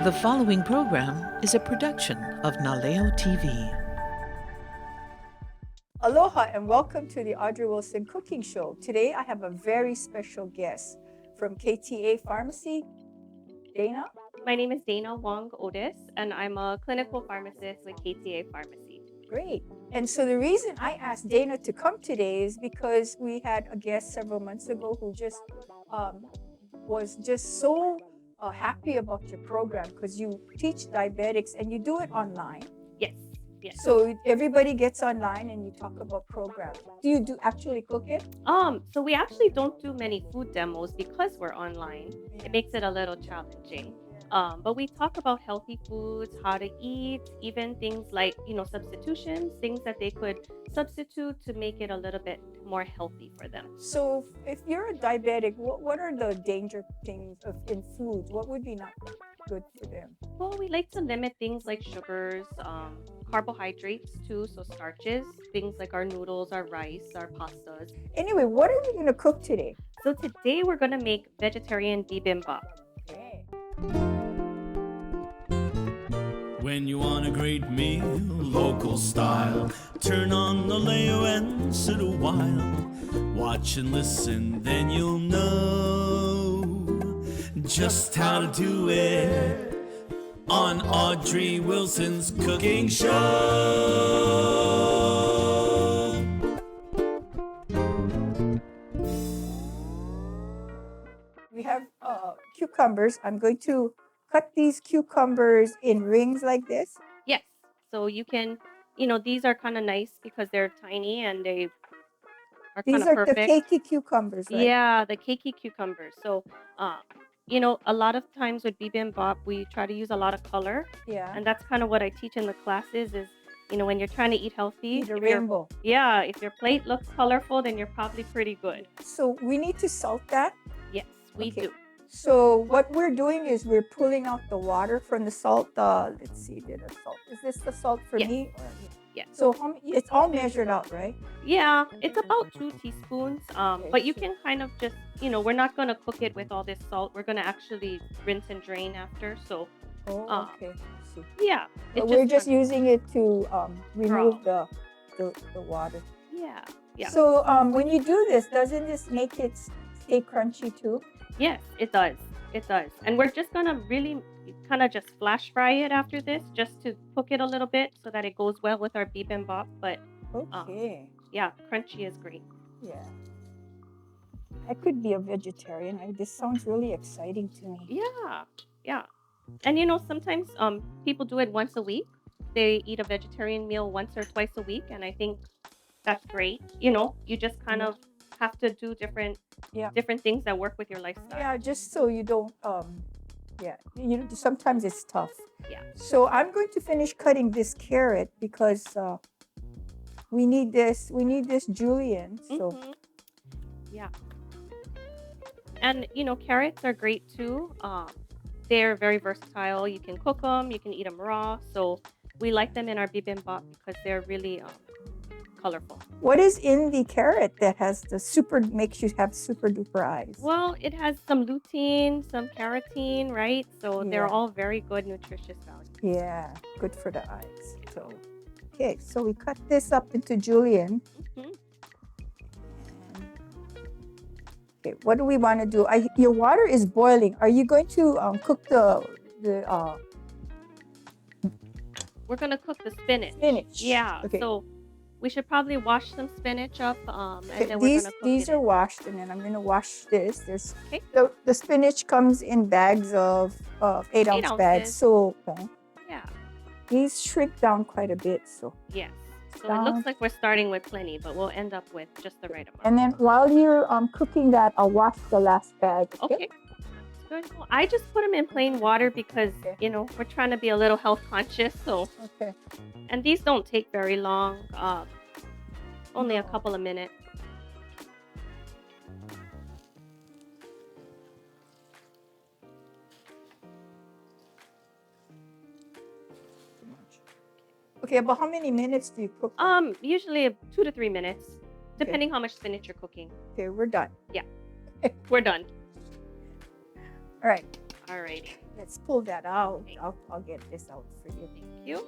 The following program is a production of Naleo TV. Aloha and welcome to the Audrey Wilson Cooking Show. Today I have a very special guest from KTA Pharmacy. Dana? My name is Diana Wong-Otis, and I'm a clinical pharmacist with KTA Pharmacy. Great. And so the reason I asked Dana to come today is because we had a guest several months ago who just was just so happy about your program because you teach diabetics and you do it online. Yes, yes. So everybody gets online and you talk about programs. Do you actually cook it? So we actually don't do many food demos because we're online. It makes it a little challenging. But we talk about healthy foods, how to eat, even things like, substitutions, things that they could substitute to make it a little bit more healthy for them. So if you're a diabetic, what are the danger things in foods? What would be not good for them? Well, we like to limit things like sugars, carbohydrates too, so starches, things like our noodles, our rice, our pastas. Anyway, what are we going to cook today? So today we're going to make vegetarian Bi Bim Bap. Okay. When you want a great meal, local style, turn on the Leo and sit a while. Watch and listen, then you'll know just how to do it on Audrey Wilson's Cooking Show. We have cucumbers. I'm going to cut these cucumbers in rings like this. Yes. So you can, these are kind of nice because they're tiny and they are kind These of are perfect. the cakey cucumbers, right? Yeah, the cakey cucumbers. So, a lot of times with Bi Bim Bap, we try to use a lot of color. Yeah. And that's kind of what I teach in the classes is, when you're trying to eat healthy. Eat a if your- rainbow. Yeah, if your plate looks colorful, then you're probably pretty good. So we need to salt that. Yes, we Okay. do. So what we're doing is we're pulling out the water from the salt. Let's see, did a salt? Is this the salt for Yes. me? Yes. So it's all measured out, right? Yeah, it's about 2 teaspoons. Okay, But you so- can kind of just, we're not going to cook it with all this salt. We're going to actually rinse and drain after. So, Oh, okay. I see. yeah. But we're just using it to remove the water. Yeah. Yeah. So when you do this, doesn't this make it stay crunchy too? Yes, it does. It does. And we're just going to really kind of just flash fry it after this just to cook it a little bit so that it goes well with our Bi Bim Bap. But Okay. yeah, crunchy is great. Yeah. I could be a vegetarian. This sounds really exciting to me. Yeah. Yeah. And sometimes people do it once a week. They eat a vegetarian meal once or twice a week. And I think that's great. You just kind of have to do different things that work with your lifestyle. Yeah, just so you don't sometimes it's tough. Yeah. So I'm going to finish cutting this carrot because we need this julienne. So Mhm. Yeah. And carrots are great too. They're very versatile. You can cook them, you can eat them raw. So we like them in our Bi Bim Bap because they're really colorful. what is in the carrot that makes you have super duper eyes? Well, it has some lutein, some carotene, right? So they're Yeah. all very good nutritious values. Yeah, good for the eyes. So okay, so we cut this up into julienne. Mhm. Okay, what do we want to do? Your water is boiling. Are you going to cook the We're gonna cook the spinach. spinach? Yeah. Okay. So we should probably wash some spinach up, and Okay, then we're gonna cook these it are in. washed, and then I'm going to wash this. There's Okay. the spinach comes in bags of 8-ounce bags. ounces. So Yeah. these shrink down quite a bit. So Yes. So it Down. looks like we're starting with plenty, but we'll end up with just the right amount. and then while you're cooking that, I'll wash the last bag. Okay. Good. Well, I just put them in plain water because Okay. we're trying to be a little health conscious. So, Okay. and these don't take very long. Only a No. couple of minutes. Okay, about how many minutes do you cook? Usually 2 to 3 minutes, depending how much spinach you're cooking. Okay, we're done. We're done. All right. Alrighty. let's pull that out. Okay. I'll get this out for you. Thank you.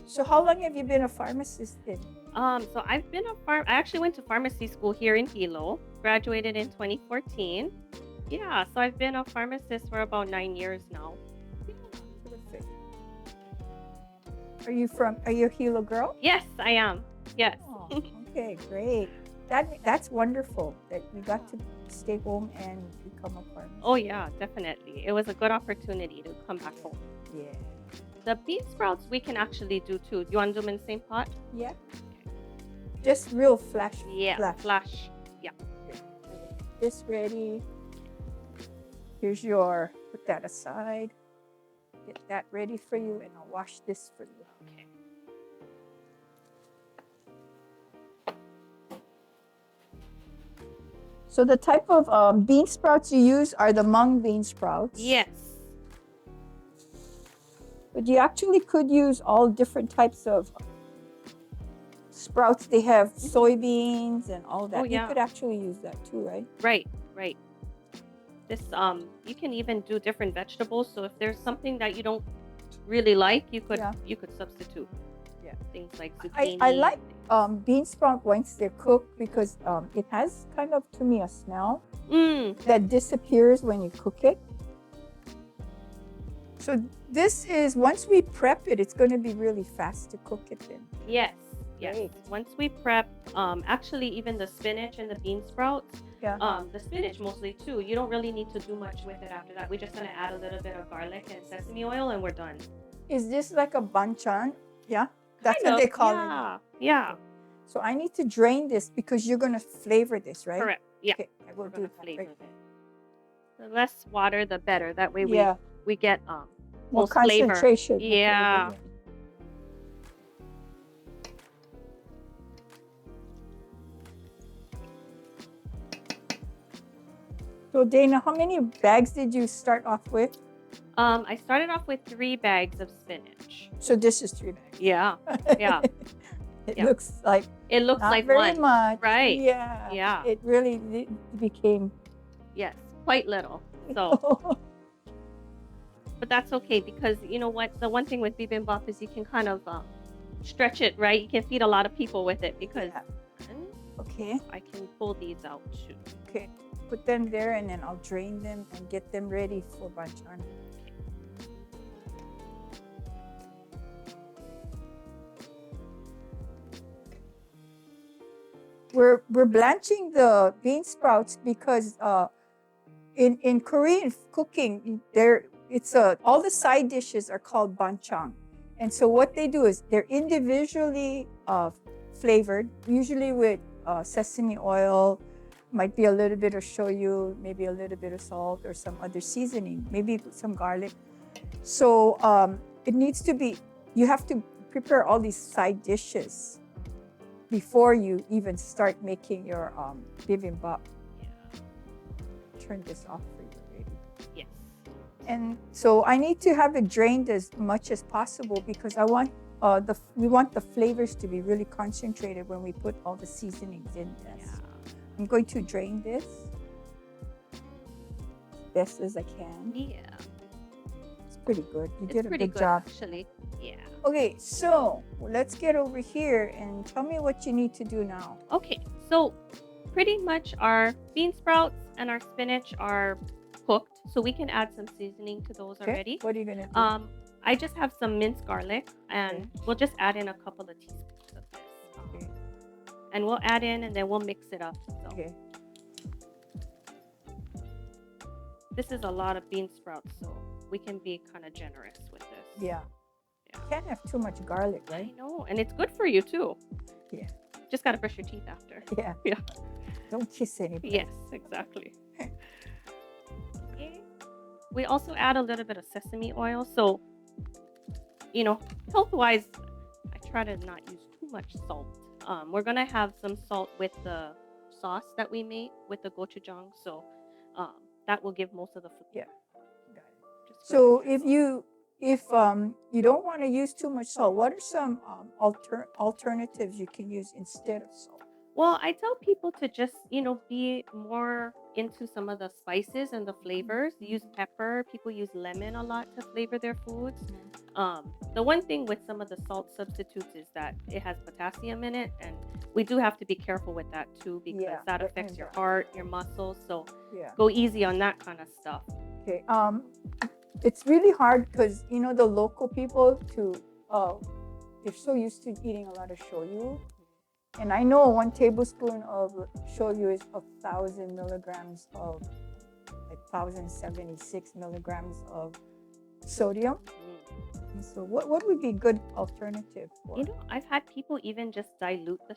So how long have you been a pharmacist then? So I've been I actually went to pharmacy school here in Hilo, graduated in 2014. Yeah, so I've been a pharmacist for about 9 years now. Perfect. Are you a Hilo girl? Yes, I am. Yes. Oh, okay, great. That's wonderful that you got to stay home and become a pharmacist. Oh yeah, definitely. It was a good opportunity to come back home. Yeah. The bean sprouts we can actually do too. Do you want to do them in the same pot? Yeah. Just real flash. Yeah, flash. Yeah. This ready. Here's your, put that aside. Get that ready for you, and I'll wash this for you. Okay. So the type of bean sprouts you use are the mung bean sprouts. Yes. But you actually could use all different types of sprouts. They have soybeans and all that. Oh, yeah. You could actually use that too, right? Right. This you can even do different vegetables. So if there's something that you don't really like, you could substitute. Yeah. Things like zucchini. I like bean sprout once they're cooked because it has kind of, to me, a smell that disappears when you cook it. So this is, once we prep it, it's going to be really fast to cook it then. Yes. Great. Once we prep, actually even the spinach and the bean sprouts, the spinach mostly too, you don't really need to do much with it after that. We're just going to add a little bit of garlic and sesame oil and we're done. Is this like a banchan? Yeah? That's Kind what of, they call it. Yeah. So I need to drain this because you're going to flavor this, right? Correct. Yeah. Okay, I will We're do gonna that. flavor Right. it. The less water, the better. That way we get More most flavor. concentration. Yeah. So Dana, how many bags did you start off with? I started off with 3 bags of spinach. So this is 3 bags. Yeah. Yeah. It Yeah. looks like It looks not like very one. much. Right. Yeah. Yeah. It really became. Yes, quite little. So, but that's okay because you know what? The one thing with Bi Bim Bap is you can kind of stretch it, right? You can feed a lot of people with it because Okay. I can pull these out too. Okay. Put them there and then I'll drain them and get them ready for banchan. We're blanching the bean sprouts because in Korean cooking all the side dishes are called banchan, and so what they do is they're individually flavored, usually with sesame oil, might be a little bit of shoyu, maybe a little bit of salt or some other seasoning, maybe some garlic. So it needs to be, you have to prepare all these side dishes before you even start making your bibimbap. Yeah. Turn this off for you, baby. Yes. And so I need to have it drained as much as possible because we want the flavors to be really concentrated when we put all the seasonings in this. Yeah. I'm going to drain this best as I can. Yeah. It's pretty good. You did a pretty good job. actually. Yeah. Okay, so let's get over here and tell me what you need to do now. Okay, so pretty much our bean sprouts and our spinach are cooked, so we can add some seasoning to those Okay, already. what are you gonna do? I just have some minced garlic, and we'll just add in a couple of teaspoons of this. Okay. And we'll add in, and then we'll mix it up. So Okay. this is a lot of bean sprouts, so we can be kind of generous with this. Yeah. Yeah. Can't have too much garlic, I right? know, and it's good for you too. Yeah. Just gotta brush your teeth after. Yeah. Yeah. Don't kiss anybody. Yes, exactly. Okay. We also add a little bit of sesame oil. So, health-wise, I try to not use too much salt. We're going to have some salt with the sauce that we made with the gochujang. So, that will give most of the flavor. Yeah. So if you don't want to use too much salt, what are some alternatives you can use instead of salt? Well, I tell people to just, be more into some of the spices and the flavors. Use pepper. People use lemon a lot to flavor their foods. The one thing with some of the salt substitutes is that it has potassium in it, and we do have to be careful with that too because Yeah, that affects and your heart, your muscles. So yeah. go easy on that kind of stuff. Okay. It's really hard because the local people they're so used to eating a lot of shoyu, and I know 1 tablespoon of shoyu is 1,000 milligrams of like 1,076 milligrams of sodium. Mm. And so what would be good alternative for? I've had people even just dilute the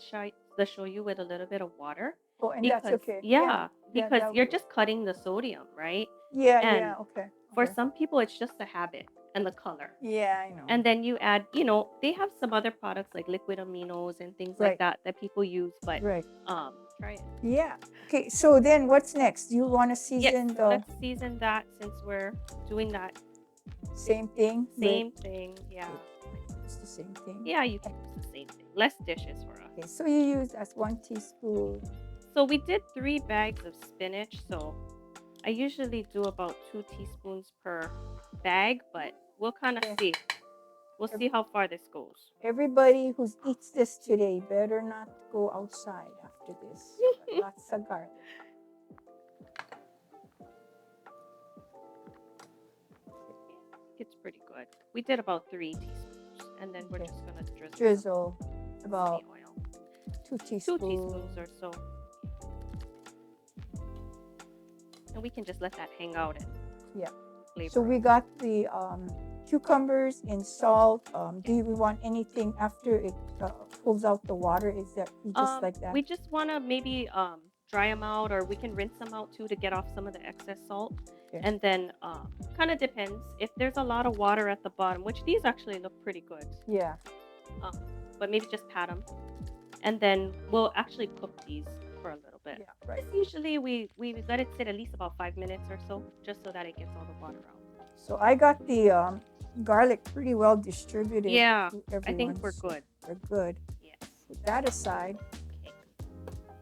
shoyu with a little bit of water Oh, and that's because okay. yeah, Yeah, because you're just cutting the sodium, right? yeah. And Okay. for Okay. some people it's just the habit and the color. Yeah, I know. And then you add, they have some other products like liquid aminos and things like Right. that people use, but Right. try it. Yeah. Okay. So then, what's next? You want to Yes, season the let's season that since we're doing that same thing? same thing. Yeah. It's the same thing. Yeah, you can use the same thing. Less dishes for us. Okay. So you use as 1 teaspoon. So we did 3 bags of spinach. So I usually do about 2 teaspoons per bag, but we'll kind of Okay. see. We'll see how far this goes. Everybody who eats this today better not go outside after this. Lots of garlic. It's pretty good. We did about 3 teaspoons, and then we're Okay. just gonna drizzle Drizzle some about sesame oil. 2 2 teaspoons. teaspoons or so, and we can just let that hang out and Yeah. flavor. So we got the cucumbers in salt. Do we want anything after it pulls out the water? Is that just like that? We just want to maybe dry them out, or we can rinse them out too to get off some of the excess salt. Okay. And then kind of depends if there's a lot of water at the bottom, which these actually look pretty good. Yeah. But maybe just pat them, and then we'll actually cook these for a little bit. Yeah. Right. Usually we let it sit at least about 5 minutes or so, just so that it gets all the water out. So I got the garlic pretty well distributed. Yeah, to I think everyone, we're so good. We're good. Yes. Put that aside.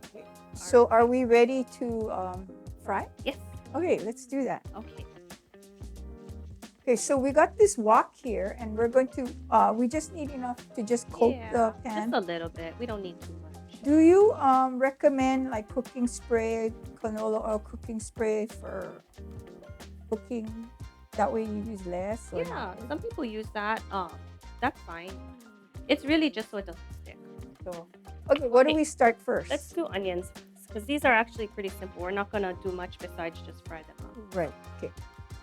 Okay. So are we ready to fry? Yes. Okay, let's do that. Okay. Okay, so we got this wok here, and we're going to. We just need enough to just coat the pan. Just a little bit. We don't need too much. Do you recommend like cooking spray, canola oil cooking spray for cooking? That way you use less. Or Yeah, not? some people use that. That's fine. It's really just so it doesn't stick. So, okay, what do Okay. we start first? Let's do onions because these are actually pretty simple. We're not gonna do much besides just fry them up. Right. Okay.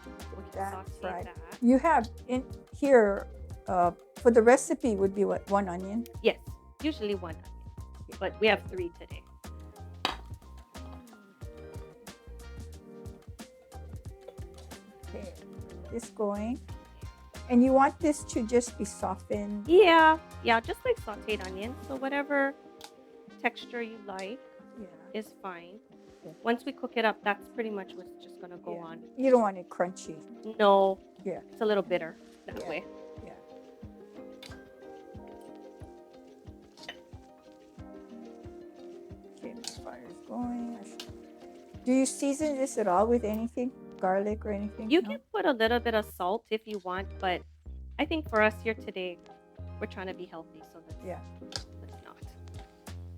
We can That saute fried. that. You have in here for the recipe would be what, 1 onion? Yes, usually 1 onion, but we have 3 today. Okay. This going. And you want this to just be softened. Yeah, just like sauteed onions. So whatever texture you like Yeah. is fine. Okay. Once we cook it up, that's pretty much what's just gonna go Yeah. on. You don't want it crunchy. No, Yeah. it's a little bitter that Yeah. way. Yeah. Okay, this fire's going. Do you season this at all with anything? Garlic or anything? You No? can put a little bit of salt if you want, but I think for us here today, we're trying to be healthy, so Yeah. let's not.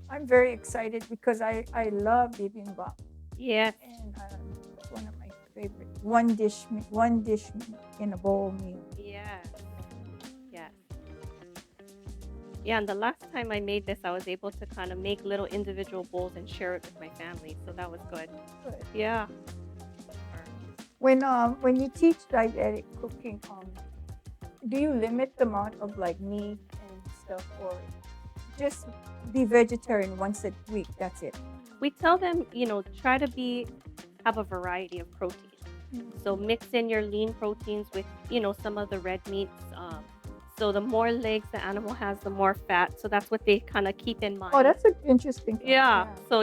I'm very excited because I love Bi Bim Bap, Yes. and it's one of my favorite. One dish in a bowl meal. Yes. Yes. Yeah, and the last time I made this, I was able to kind of make little individual bowls and share it with my family, so that was good. Good. Yeah. When you teach dietetic cooking, do you limit the amount of like meat and stuff, or just be vegetarian once a week? That's it. We tell them, try to have a variety of protein. So mix in your lean proteins with, some of the red meats. So the more legs the animal has, the more fat. So that's what they kind of keep in mind. Oh, that's an interesting thing. Yeah. So,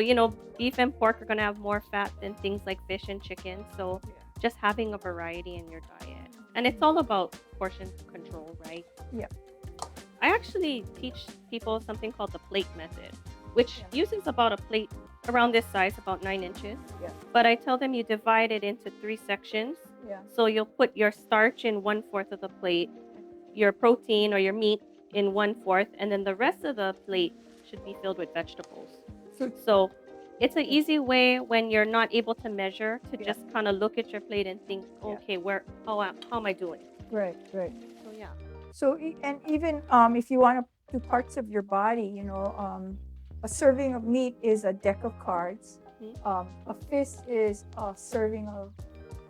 beef and pork are going to have more fat than things like fish and chicken. So just having a variety in your diet. And it's all about portion control, right? Yeah. I actually teach people something called the plate method. which Yeah. uses about a plate around this size, about 9 inches. Yeah. But I tell them you divide it into 3 sections. Yeah. So you'll put your starch in 1/4 of the plate, your protein or your meat in 1/4, and then the rest of the plate should be filled with vegetables. So So it's an easy way when you're not able to measure to Yeah. just kind of look at your plate and think, Yeah. okay, how am I doing? right, right. So yeah. So and even if you want to do parts of your body, a serving of meat is a deck of cards. Mhm. A fist is a serving of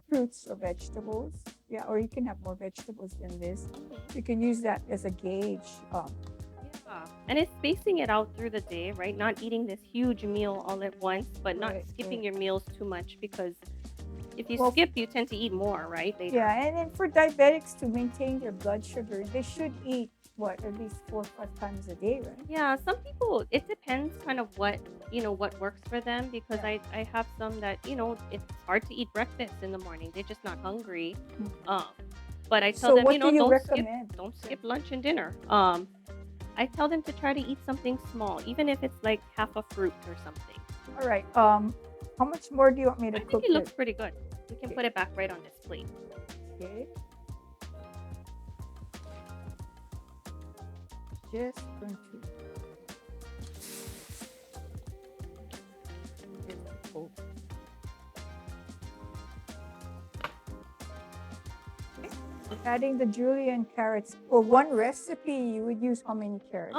fruits or vegetables. Yeah, or you can have more vegetables than this. You can use that as a gauge. Yeah. And it's spacing it out through the day, right? Not eating this huge meal all at once, but not Right, skipping right. your meals too much because if you Well, skip, you tend to eat more, right? Later. Yeah, and then for diabetics to maintain their blood sugar, they should eat at least 4 or 5 times a day, right? Yeah, some people, it depends kind of what works for them because Yeah. I have some that, it's hard to eat breakfast in the morning. They're just not hungry. Mm. Um, but I tell So them, what do you don't skip recommend? don't skip lunch and dinner. I tell them to try to eat something small, even if it's like half a fruit or something. All right. How much more do you want me to I cook think it it? looks pretty good. We can Okay. put it back right on this plate. Okay. Just going to. Oh. Adding the julienne carrots. For one recipe, you would use how many carrots?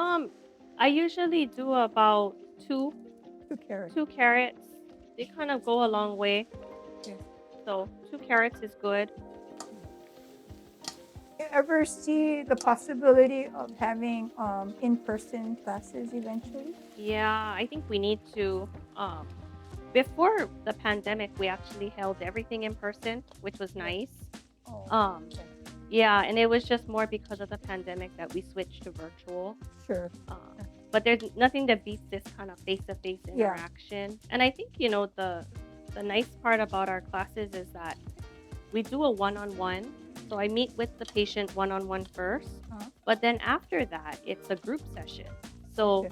I usually do about two 2 carrots. 2 carrots. They kind of go a long way. Yeah. So 2 carrots is good. You ever see the possibility of having in-person classes eventually? Yeah, I think we need to. Before the pandemic, we actually held everything in person, which was nice. Oh, Um, okay. yeah, and it was just more because of the pandemic that we switched to virtual. Sure. But there's nothing that beats this kind of face-to-face Yeah. interaction. And I think the nice part about our classes is that we do a one-on-one. So I meet with the patient one-on-one first, Uh-huh. but then after that, it's a group session. So Okay.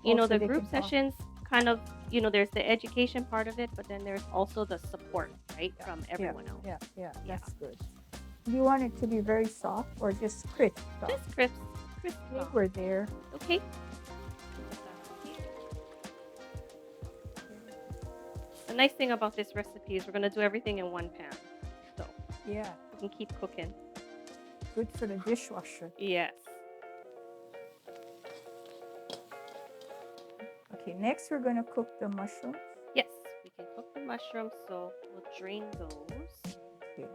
Oh, so the they group can talk. sessions kind of there's the education part of it, but then there's also the support, right, from everyone else. Yeah, Yeah. that's good. Do you want it to be very soft or just crisp? Just crisp. They were there. Okay. The nice thing about this recipe is we're gonna do everything in one pan, so Yeah, we can keep cooking. good for the dishwasher. Yes. Okay, next we're gonna cook the mushrooms. Yes, we can cook the mushrooms, so we'll drain those. Okay.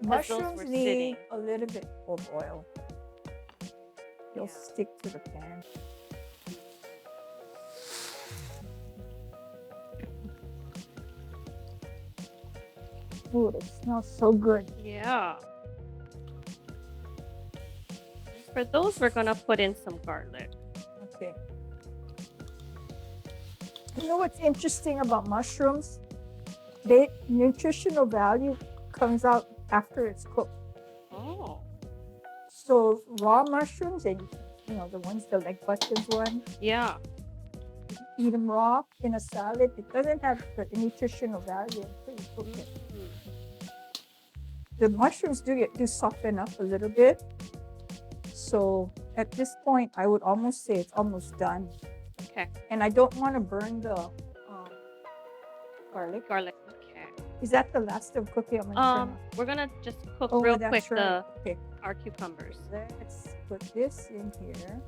those Mushrooms were need sitting. a little bit of oil. They'll Yeah. stick to the pan. Ooh, it smells so good. Yeah. For those, we're gonna put in some garlic. Okay. You know what's interesting about mushrooms? The nutritional value comes out after it's cooked. Oh. So raw mushrooms, and the ones the leg buttons one, Yeah. eat them raw in a salad. It doesn't have the nutritional value until you cook it. The mushrooms do soften up a little bit. So at this point, I would almost say it's almost done. Okay. And I don't want to burn the garlic. Garlic. Okay. Is that the last of cooking? I'm gonna turn off. We're gonna just cook Oh, real that's quick right. Okay, our cucumbers. let's put this in here.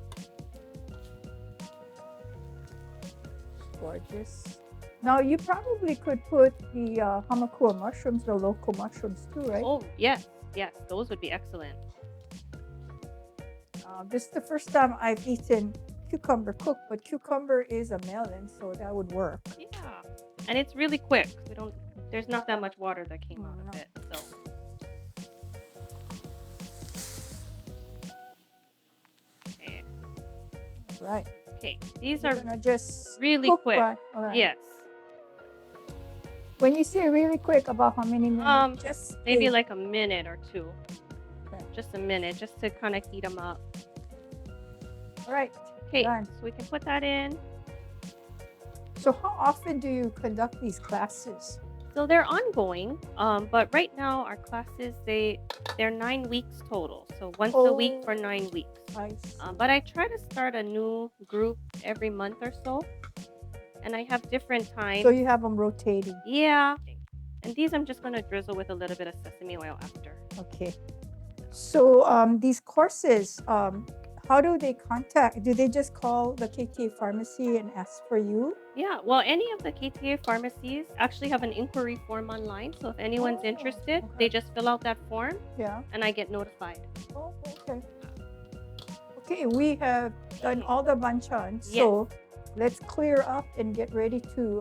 Gorgeous. Now you probably could put the hamakua mushrooms, the local mushrooms too, right? Oh yes, those would be excellent. This is the first time I've eaten cucumber cooked, but cucumber is a melon, so that would work. Yeah, and it's really quick. There's not that much water that came out No. of it, so. Okay. Right. Okay, these We're are gonna just really cook quick. all right. Yes, When you say really quick, about how many minutes? Just maybe a- like a minute or two. Okay. Just a minute, just to kind of heat them up. All right. Okay, Done. so we can put that in. So how often do you conduct these classes? So they're ongoing, but right now our classes they're 9 weeks total. So once a week for 9 weeks. I see. But I try to start a new group every month or so, and I have different times. So you have them rotating. Yeah, and these I'm just gonna drizzle with a little bit of sesame oil after. Okay. So these courses, how do they contact? Do they just call the KTA pharmacy and ask for you? Yeah, well, any of the KTA pharmacies actually have an inquiry form online. So if anyone's Oh, interested, okay. they just fill out that form Yeah. and I get notified. Oh, okay. Okay, we have done all the banchan, Yes. so let's clear up and get ready to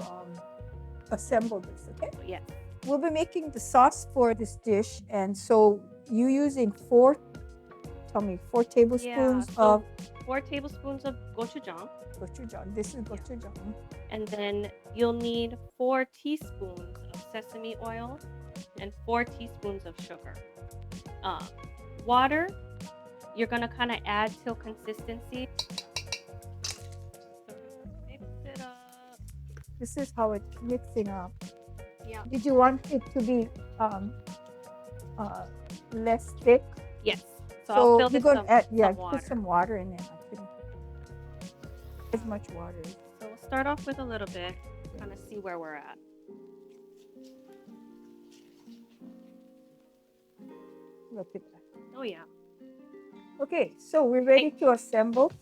assemble this, okay? Yes. We'll be making the sauce for this dish, and so you using 4 tablespoons so of 4 tablespoons of gochujang, gochujang. This is gochujang. and then you'll need 4 teaspoons of sesame oil and 4 teaspoons of sugar. Water, you're gonna kind of add till consistency. So mix it up. This is how it's mixing up. Yeah. Did you want it to be less thick? Yes. So I'll fill you're this gonna some, add, some water. put some water in it. As much water. So we'll start off with a little bit, kind of see where we're at. Look at that. Oh yeah. Okay, so we're ready to assemble.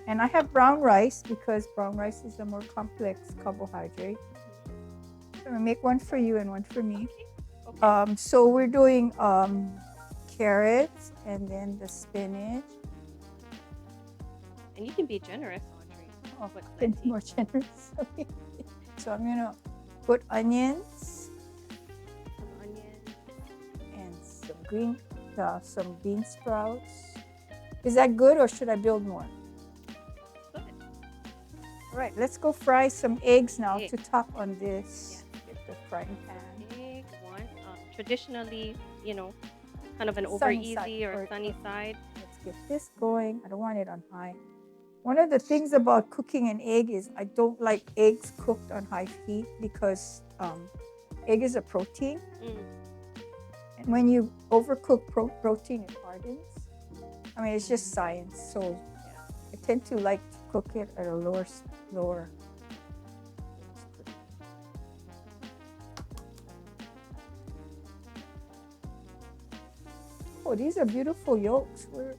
And I have brown rice because brown rice is a more complex carbohydrate. So I'm gonna make one for you and one for me. Okay. So we're doing carrots and then the spinach. And you can be generous, Audrey. Oh, Put and plenty. more generous. Okay. So I'm gonna put onions Some onions. and some bean sprouts. Is that good or should I build more? Good. All right, let's go fry some eggs now Egg. to top on this. Get the frying pan. Egg one. Traditionally, kind of an over Sunny easy side or or- sunny side. Let's get this going. I don't want it on high. One of the things about cooking an egg is I don't like eggs cooked on high heat because egg is a protein. Mm. And when you overcook protein, it hardens. I mean, it's just science. So I tend to like to cook it at a lower. Oh, these are beautiful yolks. Look.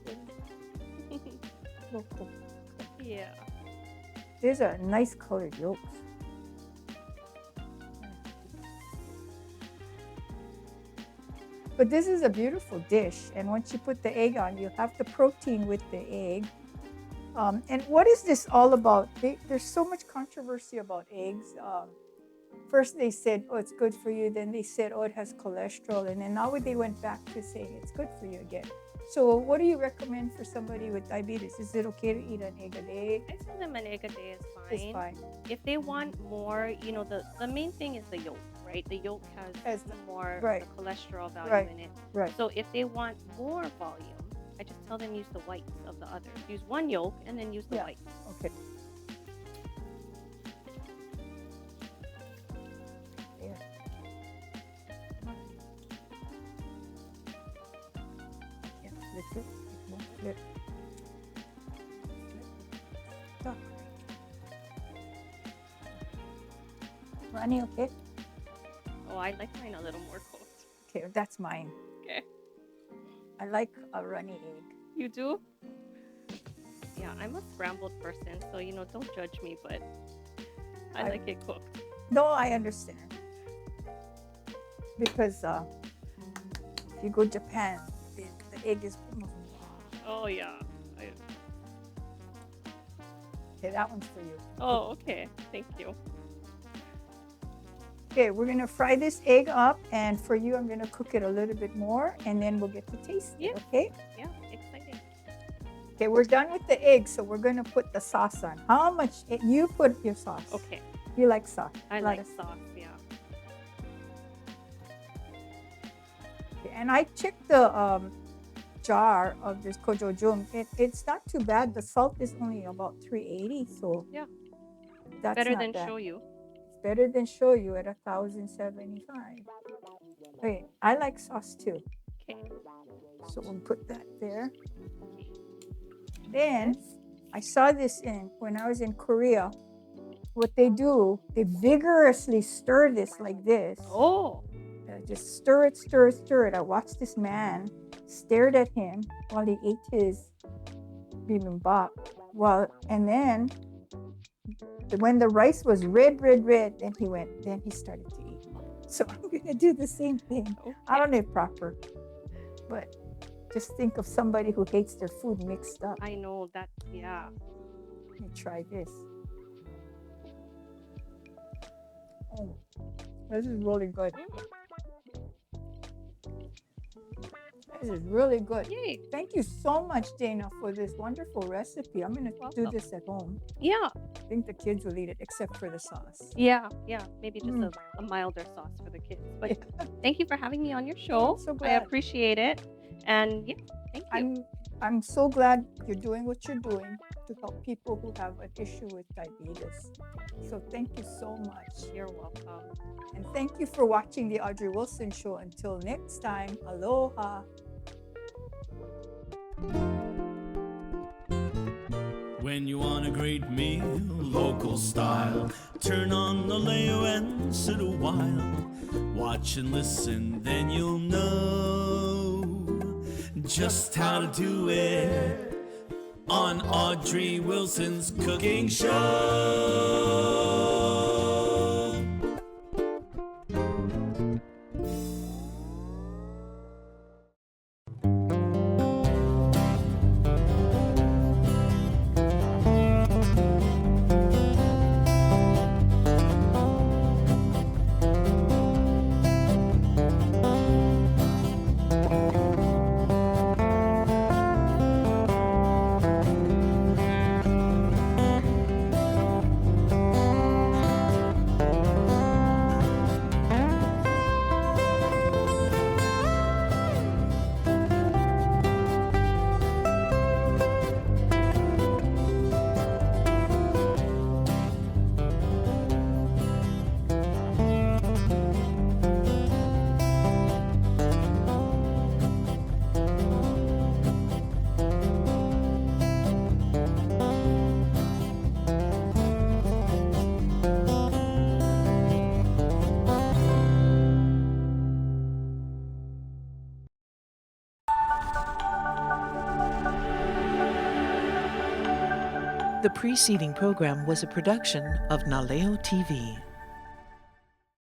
Yeah. These are nice colored yolks. But this is a beautiful dish. And once you put the egg on, you have the protein with the egg. And what is this all about? There's so much controversy about eggs. First they said, oh, it's good for you. Then they said, oh, it has cholesterol. And then now they went back to saying it's good for you again. So what do you recommend for somebody with diabetes? Is it okay to eat an egg a day? I tell them an egg a day is fine. It's fine. If they want more, the main thing is the yolk, right? The yolk has more right. the cholesterol value Right. in it. Right. So if they want more volume, I just tell them use the whites of the others. Use one yolk and then use the whites. Okay. There. Yeah, lift it. Lift. Stop. Runny, okay? Oh, I like mine a little more cooked. Okay, that's mine. Okay. I like a runny egg. You do? Yeah, I'm a scrambled person, so don't judge me, but I like it cooked. No, I understand. Because if you go to Japan, the egg is. Oh yeah. Okay, that one's for you. Oh, okay. Thank you. Okay, we're gonna fry this egg up, and for you, I'm gonna cook it a little bit more, and then we'll get to taste it. Yeah. Okay. Yeah, exciting. Okay, we're done with the egg, so we're gonna put the sauce on. How much? You put your sauce. Okay. You like sauce? I A lot like of- sauce, yeah. Okay, and I checked the jar of this kojojum. It's not too bad. The salt is only about 380, so Yeah. that's Better not than bad. shoyu. It's better than shoyu at 1,075. Wait, I like sauce too, Okay. so we'll put that there. Then I saw this when I was in Korea. What they do, they vigorously stir this like this. Oh. Just stir it, stir it, stir it. I watched this man, stared at him while he ate his Bi Bim Bap. And then when the rice was red, then he started to eat. So I'm gonna do the same thing. I don't know proper, but just think of somebody who hates their food mixed up. I know that. Yeah. Let me try this. Oh, this is really good. This is really good. Yay. Thank you so much, Dana, for this wonderful recipe. I'm going to do Welcome. this at home. Yeah. I think the kids will eat it, except for the sauce. Yeah. Yeah. Maybe just a milder sauce for the kids. But thank you for having me on your show. I'm so I glad. appreciate it. And yeah, thank you. I'm so glad you're doing what you're doing to help people who have an issue with diabetes. So thank you so much. You're welcome. And thank you for watching the Audrey Wilson Show. Until next time, aloha. When you want a great meal, local style, turn on the Leo and sit a while. Watch and listen, then you'll know just how to do it on Audrey Wilson's Cooking Show. The preceding program was a production of Naleo TV.